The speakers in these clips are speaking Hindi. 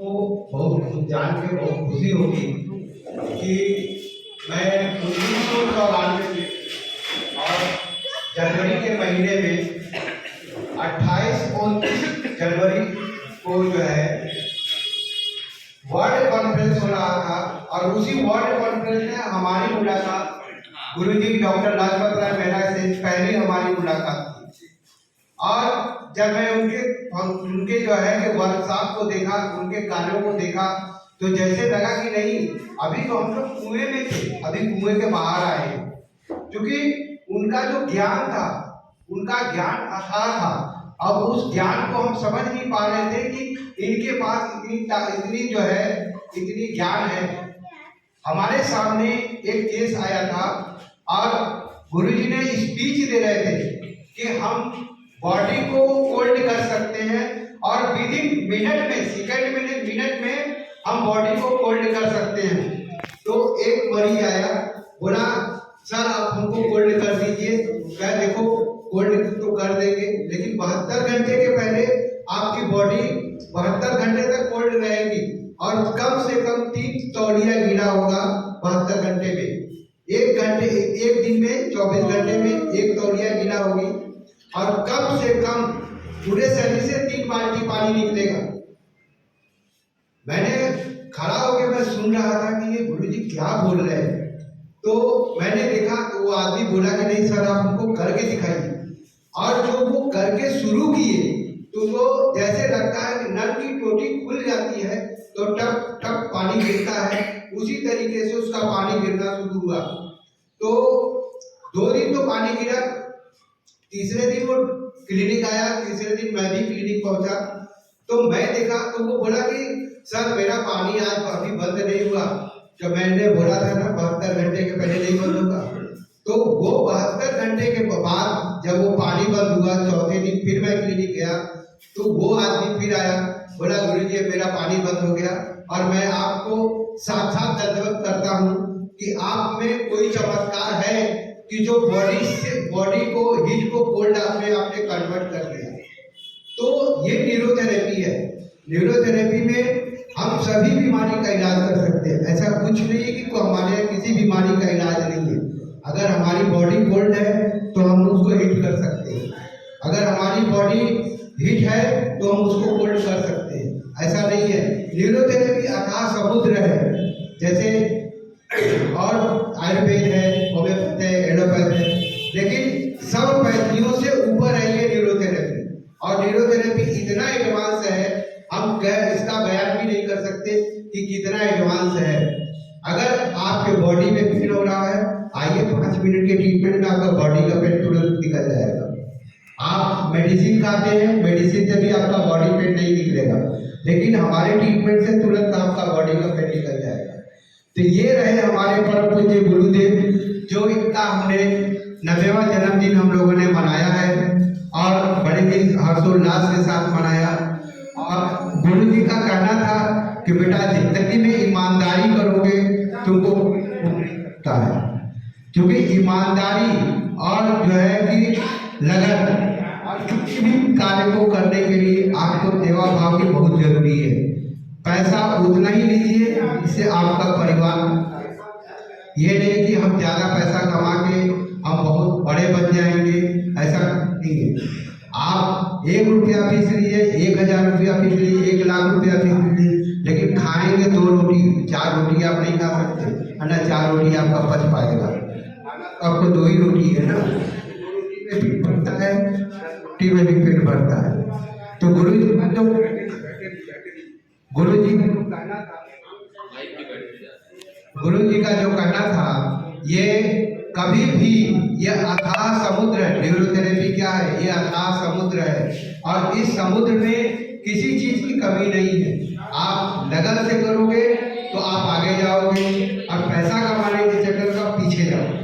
को बहुत जान के बहुत खुशी होगी कि मैं 1994 में और जनवरी के महीने में 28-29 जनवरी को जो है वर्ल्ड कॉन्फ्रेंस हो रहा था और उसी वर्ल्ड कॉन्फ्रेंस में हमारी मुलाकात गुरुजी डॉक्टर लाजपत राय मेहरा से पहली हमारी मुलाकात थी। और जब मैं उनके जो है कि वर्कशॉप को देखा, उनके कार्यों को देखा, तो जैसे लगा कि नहीं, अभी तो हम लोग कुएं में थे, अभी कुएं के बाहर आए। क्योंकि उनका जो ज्ञान था, उनका ज्ञान अथाह था। अब उस ज्ञान को हम समझ नहीं पा रहे थे कि इनके पास इतनी जो है इतनी ज्ञान है। हमारे सामने एक केस आया था और गुरुजी ने स्पीच दे रहे थे कि हम बॉडी को कोल्ड कर सकते हैं और विद इन मिनट में, सेकंड में, मिनट में हम बॉडी को कोल्ड कर सकते हैं। तो एक मरीज आया, बोला सर आप हमको कोल्ड कर दीजिए। क्या देखो कोल्ड तो कर देंगे, लेकिन 72 घंटे के पहले आपकी बॉडी 72 घंटे तक कोल्ड रहेगी और कम से कम 3 तौलिया गीला होगा 72 घंटे में। एक दिन में 24 घंटे में 1 तौलिया गीला होगी और कम से कम पूरे शरीर से 3 बाल्टी पानी निकलेगा। मैंने खड़ा होकर मैं सुन रहा था कि ये गुरुजी क्या बोल रहे हैं। तो मैंने देखा तो वो आदमी बोला कि नहीं सर आप हमको करके दिखाइए। और जो वो करके शुरू किए तो वो जैसे लगता है कि नल की टोटी खुल जाती है तो टप टप पानी गिरता है, उसी तरीके से उसका पानी गिरना शुरू हुआ। तो 2 दिन तो पानी गिरा, तीसरे दिन वो क्लिनिक आया, तीसरे दिन मैं भी क्लिनिक पहुंचा। तो मैं देखा तो वो बोला कि सर मेरा पानी आज अभी बंद नहीं हुआ। जब मैंने बोला था ना 72 घंटे के पहले नहीं बंद होगा, तो वो 72 घंटे के बाद जब वो पानी बंद हुआ, चौथे दिन फिर मैं क्लिनिक गया तो वो आदमी फिर आया, बोला गुरुजी मेरा पानी बंद हो गया। और मैं आपको साथ दंडवत करता हूँ कि आप में कोई चमत्कार है कि जो बॉडी को हीट को कोल्ड आपने कन्वर्ट कर दिया। तो ये न्यूरोथेरेपी है। न्यूरोथेरेपी में हम सभी बीमारी का इलाज कर सकते हैं। ऐसा कुछ नहीं है कि हमारे किसी बीमारी का इलाज नहीं है। अगर हमारी बॉडी कोल्ड है तो हम उसको हीट कर सकते हैं, अगर हमारी बॉडी हीट है तो हम उसको कोल्ड कर सकते हैं। ऐसा नहीं है। न्यूरोथेरेपी अथाह समुद्र है, जैसे और आयुर्वेद है, होम्योपैथ है, एलोपैथ है, लेकिन सब पैथियों से ऊपर है ये न्यूरोथेरेपी। और न्यूरोथेरेपी इतना एडवांस है, हम इसका बयान भी नहीं कर सकते कि कितना एडवांस है। अगर आपके बॉडी में पेन हो रहा है, आइए 5 मिनट के ट्रीटमेंट में आपका बॉडी का पेन तुरंत निकल जाएगा। आप मेडिसिन खाते हैं, मेडिसिन से भी आपका बॉडी पेन नहीं निकलेगा, लेकिन हमारे ट्रीटमेंट से तुरंत आपका बॉडी का पेन निकल जाएगा। तो ये रहे हमारे परम पूज्य गुरुदेव, जो इनका हमने 90वां जन्मदिन हम लोगों ने मनाया है और बड़े ही हर्षोल्लास के साथ मनाया। और गुरुजी का कहना था कि बेटा जिंदगी में ईमानदारी करोगे तुमको मिलता है, क्योंकि ईमानदारी और जो है कि लगन और किसी भी कार्य को करने के लिए आपको सेवा भाव की बहुत जरूरी है। पैसा उतना ही लीजिए जिससे आपका परिवार, ये नहीं कि हम ज्यादा पैसा कमा के हम बहुत बड़े बन जाएंगे, ऐसा नहीं है। आप 1 रुपया फीस लीजिए, 1000 रुपया फीस लीजिए, 1 लाख रुपया फीस लीजिए, लेकिन खाएंगे 2 रोटी, 4 रोटी आप नहीं खा सकते है ना। 4 रोटी आपका पच पाएगा, आपको 2 ही रोटी है ना। रोटी में पेट भरता है, रोटी में भी पेट भरता है। तो गुरुजी का जो कहना था, ये कभी भी ये अथाह समुद्र है। न्यूरोथेरेपी क्या है? ये अथाह समुद्र है और इस समुद्र में किसी चीज की कमी नहीं है। आप लगन से करोगे तो आप आगे जाओगे और पैसा कमाने के चक्कर का पीछे जाओगे।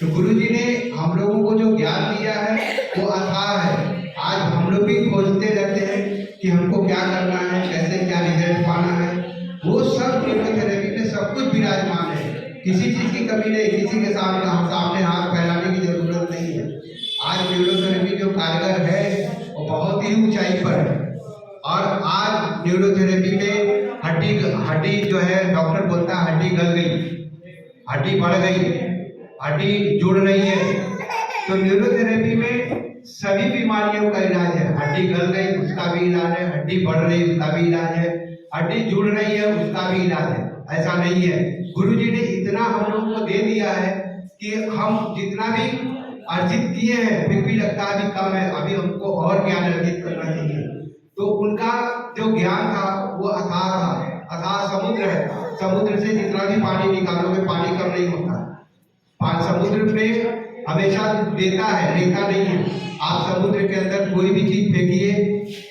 तो गुरुजी ने हम लोगों को जो ज्ञान दिया है वो अथाह है। आज हम लोग भी खोजते रहते हैं कि हमको क्या करना है, कैसे क्या रिजल्ट पाना है। वो सब न्यूरोथेरेपी में सब कुछ विराजमान है, किसी चीज की कमी नहीं, किसी के सामने हाथ फैलाने की जरूरत नहीं है। आज न्यूरोथेरेपी जो कारगर है वो बहुत ही ऊंचाई पर है। और आज न्यूरोथेरेपी में हड्डी जो है डॉक्टर बोलता है हड्डी गल गई, हड्डी बढ़ गई, हड्डी जुड़ रही है। तो न्यूरोथेरेपी में सभी बीमारियों का इलाज है। हड्डी गल गई उसका भी इलाज है, हड्डी बढ़ रही उसका भी इलाज है, हड्डी जुड़ रही है उसका भी इलाज है। ऐसा नहीं है, गुरुजी ने इतना हम लोगों को दे दिया है कि हम जितना भी अर्जित किए हैं फिर भी लगता है अभी कम है, अभी हमको और ज्ञान अर्जित करना चाहिए। तो उनका जो ज्ञान था वो अथाह था, अथाह समुद्र है। समुद्र से जितना भी पानी निकालोगे पानी कम नहीं होता। समुद्र में हमेशा देता है, लेता नहीं है। आप समुद्र के अंदर कोई भी चीज फेंकिए,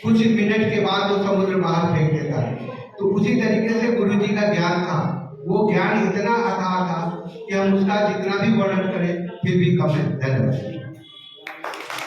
कुछ मिनट के बाद वो समुद्र बाहर फेंक देता है। तो उसी तरीके से गुरु जी का ज्ञान था, वो ज्ञान इतना अथाह था कि हम उसका जितना भी वर्णन करें फिर भी कम है। धन्यवाद।